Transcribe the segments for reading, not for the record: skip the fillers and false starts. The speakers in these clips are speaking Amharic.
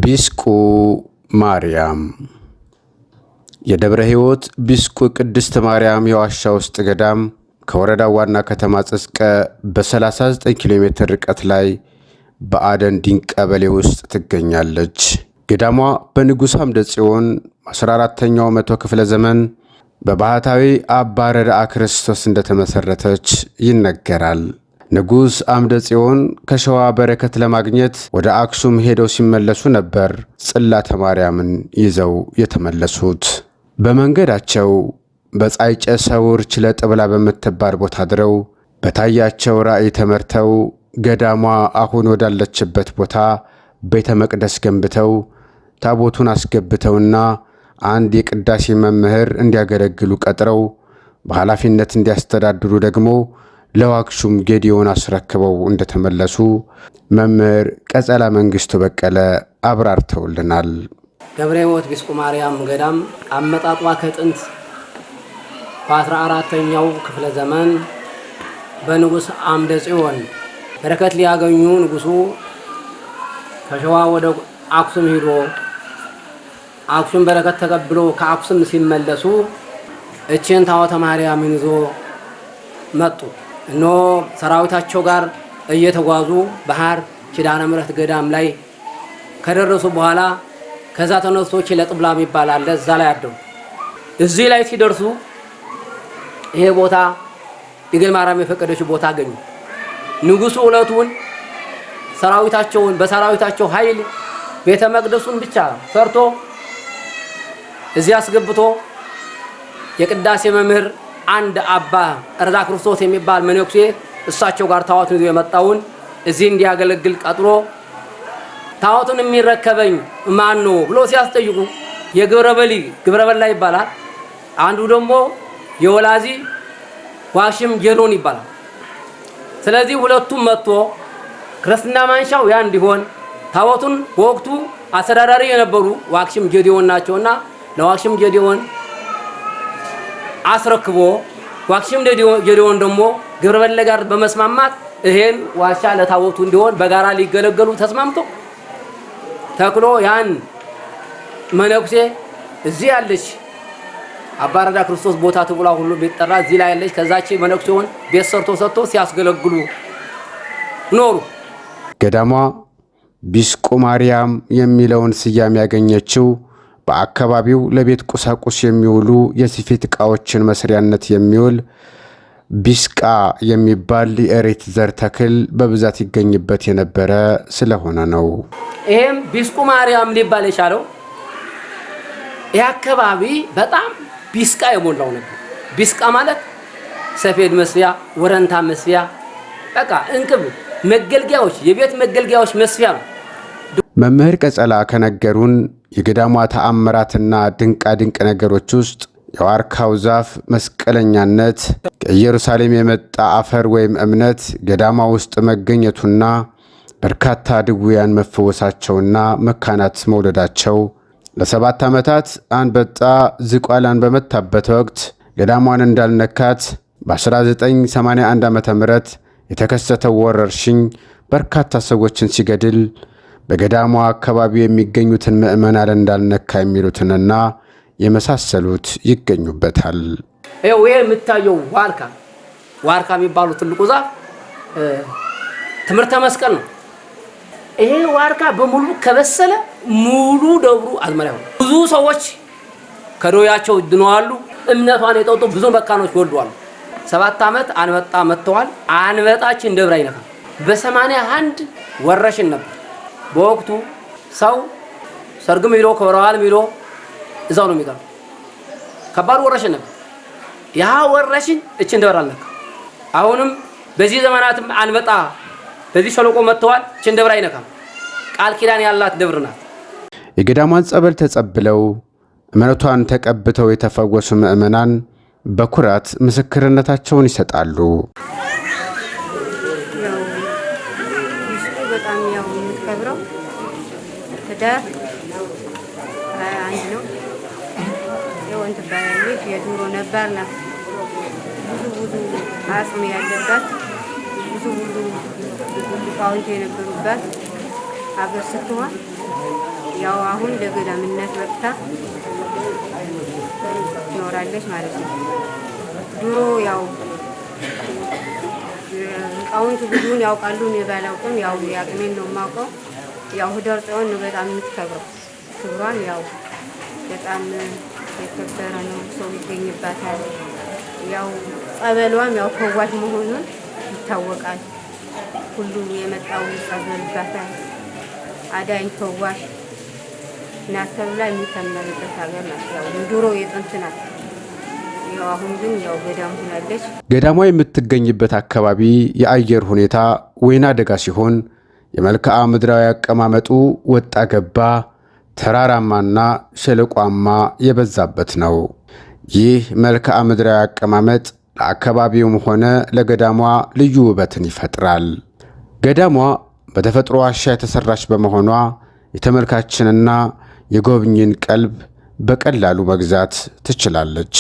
ቢስቁ ማርያም የደብረ ሕይወት ቢስቁ ቅድስት ማርያም የዋሻ ውስጥ ገዳም ከወረዳው ዋና ከተማ ጽስቀ በ39 ኪሎ ሜትር ርቀት ላይ በአደን ዲንቅ ቀበሌ ውስጥ ትገኛለች። ገዳሟ በንጉሥ አምደ ጽዮን 14ኛው መቶ ክፍለ ዘመን በባህታዊ አባ ረድአ ክርስቶስ እንደተመሰረተች ይነገራል። ንጉሥ አምደ ጽዮን ከሸዋ በረከት ለማግኘት ወደ አክሱም ሄደው ሲመለሱ ነበር ጽላተ ማርያምን ይዘው የተመለሱት። በመንገዳቸው በጻይጨ ሰውርች ለጥብላ በምትባል ቦታ አድረው በታያቸው ራእይ ተመርተው ገዳሟ አሁን ወዳለችበት ቦታ ቤተ መቅደስ ገንብተው ታቦቱን አስገብተውና አንድ የቅዳሴ መምህር እንዲያገለግሉ ቀጥረው በኃላፊነት እንዲያስተዳድሩ ደግሞ ለዋክሹም ጌዲዮን አስረክበው እንደተመለሱ መምህር ቀጸላ መንግስቱ በቀለ አብራርተውልናል። ደብረ ሕይወት ቢስቁ ማርያም ገዳም አመጣጧ ከጥንት በ14ኛው ክፍለ ዘመን በንጉሥ አምደ ጽዮን በረከት ሊያገኙ ንጉሱ ከሸዋ ወደ አክሱም ሄዶ አክሱም በረከት ተቀብሎ ከአክሱም ሲመለሱ እቺን ታቦተ ማርያምን ይዞ መጡ። እኖ ሰራዊታቸው ጋር እየተጓዙ ባህር ኪዳነ ምሕረት ገዳም ላይ ከደረሱ በኋላ ከዛ ተነስቶች ለጥብላ ይባላል እዛ ላይ አደሩ። እዚህ ላይ ሲደርሱ ይሄ ቦታ ድንግል ማርያም የፈቀደችው ቦታ አገኙ። ንጉሱ ዕለቱን ሰራዊታቸውን በሰራዊታቸው ኃይል ቤተ መቅደሱን ብቻ ሰርቶ እዚህ አስገብቶ የቅዳሴ መምህር አንድ አባ ረድአ ክርስቶስ የሚባል መነኩሴ እሳቸው ጋር ታቦቱን ይዞ የመጣውን እዚህ እንዲያገለግል ቀጥሮ ታቦቱን የሚረከበኝ ማን ነው ብሎ ሲያስጠይቁ ግብረበላ ይባላል። አንዱ ደግሞ የወላዚ ዋክሽም ጌዶን ይባላል። ስለዚህ ሁለቱም መጥቶ ክርስትና ማንሻው ያ እንዲሆን ታቦቱን በወቅቱ አስተዳዳሪ የነበሩ ዋክሽም ጌዲዮን ናቸውና ለዋክሽም ጌዲዮን አስረክቦ ዋክሽም ጌዲዮን ደግሞ ግብረበላ ጋር በመስማማት ይሄን ዋሻ ለታቦቱ እንዲሆን በጋራ ሊገለገሉ ተስማምቶ ተክሎ ያን መነኩሴ እዚህ ያለች አባ ረድአ ክርስቶስ ቦታ ተብላ ሁሉ ቢጠራ እዚህ ላይ ያለች ከዛች መነኩሴውን ቤት ሰርቶ ሰጥቶ ሲያስገለግሉ ኖሩ። ገዳሟ ቢስቁ ማርያም የሚለውን ስያሜ ያገኘችው በአካባቢው ለቤት ቁሳቁስ የሚውሉ የስፌት ዕቃዎችን መስሪያነት የሚውል ቢስቃ የሚባል የእሬት ዘር ተክል በብዛት ይገኝበት የነበረ ስለሆነ ነው። ይሄም ቢስቁ ማርያም ሊባል የቻለው ይህ አካባቢ በጣም ቢስቃ የሞላው ነበር። ቢስቃ ማለት ሰፌድ መስፊያ፣ ወረንታ መስፊያ፣ በቃ እንክብ መገልገያዎች፣ የቤት መገልገያዎች መስፊያ ነው። መምህር ቀጸላ ከነገሩን የገዳሟ ተአምራትና ድንቃ ድንቅ ነገሮች ውስጥ የዋርካው ዛፍ መስቀለኛነት፣ ከኢየሩሳሌም የመጣ አፈር ወይም እምነት ገዳሟ ውስጥ መገኘቱና በርካታ ድውያን መፈወሳቸውና መካናት መውለዳቸው፣ ለ7 ዓመታት አንበጣ ዝቋላን በመታበት ወቅት ገዳሟን እንዳልነካት በ1981 ዓ.ም የተከሰተው ወረርሽኝ በርካታ ሰዎችን ሲገድል በገዳሟ አካባቢ የሚገኙትን ምዕመናን እንዳልነካ የሚሉትንና የመሳሰሉት ይገኙበታል። ይሄ የምታየው ዋርካ የሚባሉ ትልቁ ዛፍ ትምህርተ መስቀል ነው። ይሄ ዋርካ በሙሉ ከበሰለ ሙሉ ደብሩ አዝመሪያ ነው። ብዙ ሰዎች ከዶያቸው ድነዋል። እምነቷን የጠጡ ብዙ መካኖች ወልደዋል። 7 ዓመት አንበጣ መጥተዋል። አንበጣችን ደብር አይነካም። በ81 ወረሽን ነበር። በወቅቱ ሰው ሰርግም ሄዶ ከበረዋልም ሄዶ እዛው ነው የሚቀረው። ከባድ ወረሽን ነበር። ያ ወረሽን እችን ደብር አልነካ። አሁንም በዚህ ዘመናትም አንበጣ በዚህ ሸለቆ መጥተዋል። እችን ደብር አይነካም። ቃል ኪዳን ያላት ደብር ናት። የገዳሟን ጸበል ተጸብለው እምነቷን ተቀብተው የተፈወሱ ምዕመናን በኩራት ምስክርነታቸውን ይሰጣሉ። በጣም ያው የምትከብረው ህዳር 21 ነው። የወንት ባለቤት የዱሮ ነባር ናት። ብዙ አጽም ያለባት ብዙ ሊቃውንት የነበሩባት ሀገር ስትሆን ያው አሁን ለገዳምነት በቅታ ትኖራለች ማለት ነው። ድሮ ያው ሊቃውንት ብዙውን ያውቃሉ፣ እኔ ባላውቅም ያው ያቅሜን ነው የማውቀው። ያው ህዳር ጽዮን ነው በጣም የምትከብረው። ክብሯን ያው በጣም የከበረ ነው፣ ሰው ይገኝባታል። ያው ጸበሏም ያው ፈዋሽ መሆኑን ይታወቃል። ሁሉ የመጣው ይጸበልባታል። አዳኝ ፈዋሽ ናት ተብላ የሚተመንበት ሀገር ናት። ያው ድሮ የጥንት ናት። ያው አሁን ግን ያው ገዳም ሆናለች። ገዳሟ የምትገኝበት አካባቢ የአየር ሁኔታ ወይና ደጋ ሲሆን የመልክዓ ምድራዊ አቀማመጡ ወጣ ገባ ተራራማና ሸለቋማ የበዛበት ነው። ይህ መልክዓ ምድራዊ አቀማመጥ ለአካባቢውም ሆነ ለገዳሟ ልዩ ውበትን ይፈጥራል። ገዳሟ በተፈጥሮ ዋሻ የተሰራች በመሆኗ የተመልካችንና የጎብኝን ቀልብ በቀላሉ መግዛት ትችላለች።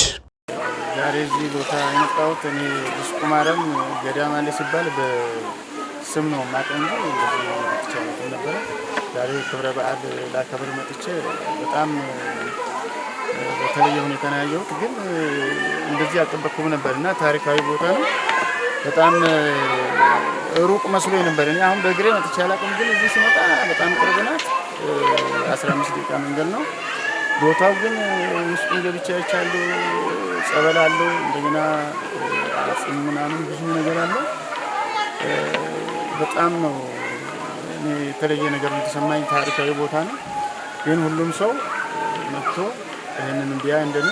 ዛሬ እዚህ ቦታ የመጣሁት እኔ ዲስቁ ማርያም ገዳም አለ ሲባል በስም ነው የማውቀው እንጂ እንደዚህ ነበረ። ዛሬ ክብረ በዓል ላከብር መጥቼ በጣም በተለየ ሁኔታ ነው ያየሁት። ግን እንደዚህ አልጠበቅኩም ነበር እና ታሪካዊ ቦታ ነው። በጣም ሩቅ መስሎ ነበር። እኔ አሁን በእግሬ መጥቼ አላውቅም፣ ግን እዚህ ሲመጣ በጣም ቅርብ ናት። 15 ደቂቃ መንገድ ነው። ቦታው ግን ውስጡን ገብቼ አይቻለሁ። ጸበል አለው፣ እንደገና አጽም ምናምን ብዙ ነገር አለው። በጣም ነው የተለየ ነገር የተሰማኝ። ታሪካዊ ቦታ ነው። ግን ሁሉም ሰው መጥቶ ይህንን እንዲያ እንደኔ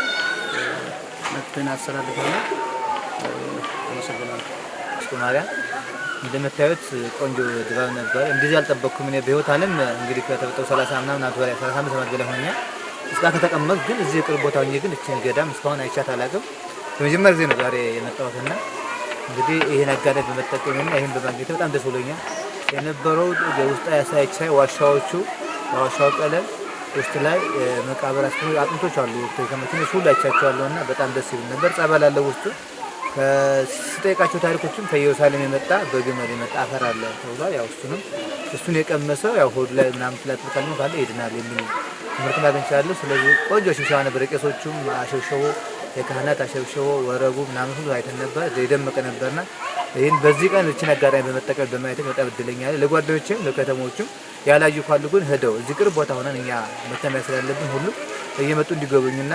መጥተን አሰራልፋለሁ። አመሰግናለሁ። ዲስቁ ማርያም እንደምታዩት ቆንጆ ድባብ ነበር። እንደዚህ አልጠበቅኩም እኔ በህይወት ዓለም እንግዲህ ከተፈጠሩ 30 ምናምን አመት በላይ 35 ዓመት በላይ ሆኛል። እስካሁን ከተቀመጥኩ ግን እዚህ ቅርብ ቦታ ሆኜ ግን እቺን ገዳም እስካሁን አይቻት አላውቅም። በመጀመሪያ ጊዜ ነው ዛሬ የመጣሁትና እንግዲህ ይሄን አጋጣሚ በመጠቀምና ይሄን በማግኘት በጣም ደስ ብሎኛል። የነበረው ውስጥ ያሳይቻ ዋሻዎቹ ዋሻው ቀለም ውስጥ ላይ መቃብር አጥንቶች አሉ ከመኪኖች ሁሉ አይቻቸዋለሁና በጣም ደስ ይል ነበር። ጸበል አለ ውስጡ። ከስጠይቃቸው ታሪኮችም ከኢየሩሳሌም የመጣ በግመል የመጣ አፈር አለ ተብሏል። ያው እሱን የቀመሰው ያው ሆድ ላይ ምናምን ትላጥቃል ነው ካለ ይድናል የሚል ትምህርት አግኝቻለሁ። ስለዚህ ቆንጆ ሽብሸባ ነበር። ቄሶቹም አሸብሸቦ፣ የካህናት አሸብሸቦ፣ ወረቡ ምናምን ሁሉ አይተን ነበር። የደመቀ ነበርና ይህን በዚህ ቀን እችን አጋጣሚ በመጠቀም በማየት በጣም እድለኛ ነኝ። ለጓደኞችም ለከተሞችም ያላዩ ካሉ ግን ሄደው እዚህ ቅርብ ቦታ ሆነን እኛ መተማመን ስላለብን ሁሉ እየመጡ እንዲጎበኙና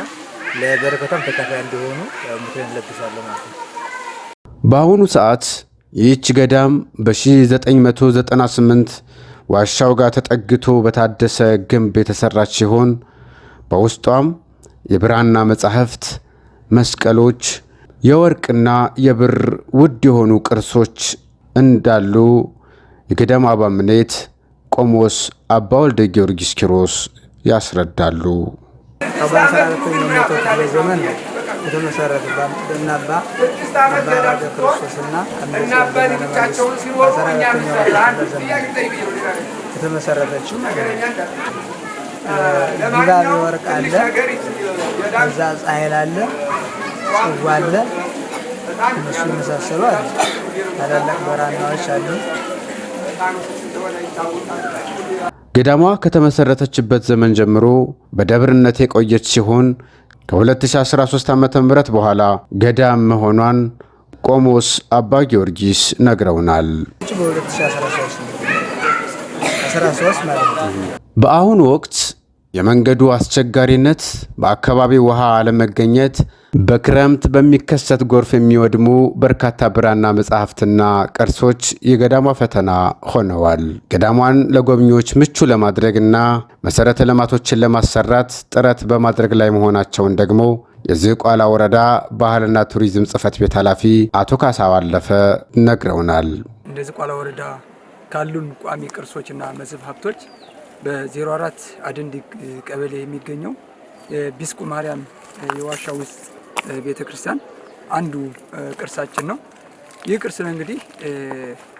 ለበረከቷም ተካፋይ እንዲሆኑ ምክሬን እለግሳለሁ ማለት ነው። በአሁኑ ሰዓት ይህች ገዳም በ1998 ዋሻው ጋር ተጠግቶ በታደሰ ግንብ የተሰራች ሲሆን በውስጧም የብራና መጻሕፍት፣ መስቀሎች፣ የወርቅና የብር ውድ የሆኑ ቅርሶች እንዳሉ የገዳም አበምኔት ቆሞስ አባ ወልደ ጊዮርጊስ ኪሮስ ያስረዳሉ። በ14ኛው ዘመን የተመሰረተ በእናባ አባ ክርስቶስና የተመሰረተችው ዲባቤ ወርቅ አለ፣ እዛ ጻይል አለ፣ ጽዋ አለ፣ እነሱ የመሳሰሉ አለ። ታላላቅ ብራናዎች አሉ። ገዳሟ ከተመሰረተችበት ዘመን ጀምሮ በደብርነት የቆየች ሲሆን ከ2013 ዓ.ም በኋላ ገዳም መሆኗን ቆሞስ አባ ጊዮርጊስ ነግረውናል። በ2013 ማለት ነው። በአሁኑ ወቅት የመንገዱ አስቸጋሪነት፣ በአካባቢው ውሃ አለመገኘት፣ በክረምት በሚከሰት ጎርፍ የሚወድሙ በርካታ ብራና መጻሕፍትና ቅርሶች የገዳሟ ፈተና ሆነዋል። ገዳሟን ለጎብኚዎች ምቹ ለማድረግና መሰረተ ልማቶችን ለማሰራት ጥረት በማድረግ ላይ መሆናቸውን ደግሞ የዝቋላ ወረዳ ባህልና ቱሪዝም ጽሕፈት ቤት ኃላፊ አቶ ካሳ ባለፈ ነግረውናል። እንደ ዝቋላ ወረዳ ካሉን ቋሚ ቅርሶችና መስህብ ሀብቶች በ04 አደንዲ ቀበሌ የሚገኘው ቢስቁ ማርያም የዋሻ ውስጥ ቤተክርስቲያን አንዱ ቅርሳችን ነው። ይህ ቅርስ እንግዲህ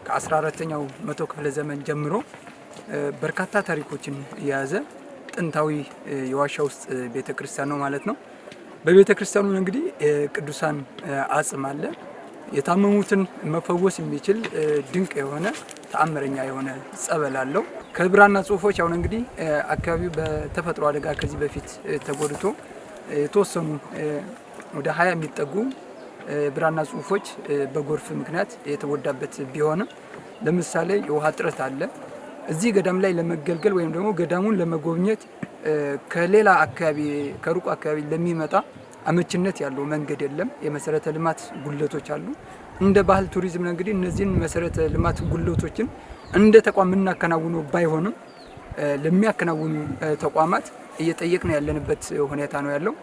ከ14ኛው መቶ ክፍለ ዘመን ጀምሮ በርካታ ታሪኮችን የያዘ ጥንታዊ የዋሻ ውስጥ ቤተክርስቲያን ነው ማለት ነው። በቤተክርስቲያኑ እንግዲህ ቅዱሳን አጽም አለ። የታመሙትን መፈወስ የሚችል ድንቅ የሆነ ተአምረኛ የሆነ ጸበል አለው። ከብራና ጽሁፎች አሁን እንግዲህ አካባቢው በተፈጥሮ አደጋ ከዚህ በፊት ተጎድቶ የተወሰኑ ወደ 20 የሚጠጉ ብራና ጽሁፎች በጎርፍ ምክንያት የተጎዳበት ቢሆንም ለምሳሌ የውሃ እጥረት አለ። እዚህ ገዳም ላይ ለመገልገል ወይም ደግሞ ገዳሙን ለመጎብኘት ከሌላ አካባቢ ከሩቅ አካባቢ ለሚመጣ አመችነት ያለው መንገድ የለም። የመሰረተ ልማት ጉድለቶች አሉ። እንደ ባህል ቱሪዝም እንግዲህ እነዚህን መሰረተ ልማት ጉድለቶችን እንደ ተቋም እናከናውነው ባይሆንም ለሚያከናውኑ ተቋማት እየጠየቅን ያለንበት ሁኔታ ነው ያለው።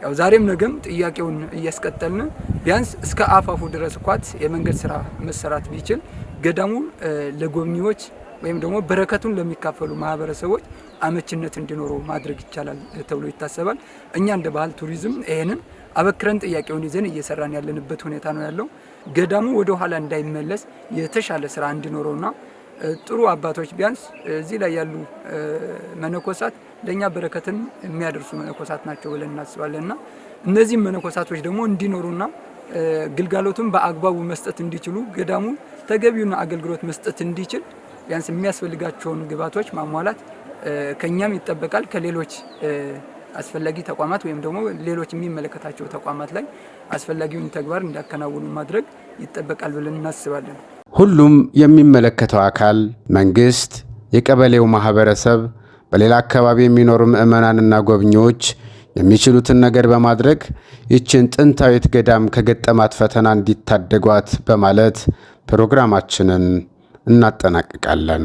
ያው ዛሬም ነገም ጥያቄውን እያስቀጠልን ቢያንስ እስከ አፋፉ ድረስ እንኳን የመንገድ ስራ መሰራት ቢችል ገዳሙ ለጎብኚዎች ወይም ደግሞ በረከቱን ለሚካፈሉ ማህበረሰቦች አመችነት እንዲኖረው ማድረግ ይቻላል ተብሎ ይታሰባል። እኛ እንደ ባህል ቱሪዝም ይሄንን አበክረን ጥያቄውን ይዘን እየሰራን ያለንበት ሁኔታ ነው ያለው። ገዳሙ ወደ ኋላ እንዳይመለስ የተሻለ ስራ እንዲኖረውና ጥሩ አባቶች ቢያንስ እዚህ ላይ ያሉ መነኮሳት ለኛ በረከትን የሚያደርሱ መነኮሳት ናቸው ብለን እናስባለንና እነዚህ መነኮሳቶች ደግሞ እንዲኖሩና ግልጋሎቱን በአግባቡ መስጠት እንዲችሉ ገዳሙ ተገቢውን አገልግሎት መስጠት እንዲችል ቢያንስ የሚያስፈልጋቸውን ግብዓቶች ማሟላት ከኛም ይጠበቃል። ከሌሎች አስፈላጊ ተቋማት ወይም ደግሞ ሌሎች የሚመለከታቸው ተቋማት ላይ አስፈላጊውን ተግባር እንዲያከናውኑ ማድረግ ይጠበቃል ብለን እናስባለን። ሁሉም የሚመለከተው አካል መንግስት፣ የቀበሌው ማህበረሰብ፣ በሌላ አካባቢ የሚኖሩ ምዕመናንና ጎብኚዎች የሚችሉትን ነገር በማድረግ ይችን ጥንታዊት ገዳም ከገጠማት ፈተና እንዲታደጓት በማለት ፕሮግራማችንን እናጠናቅቃለን።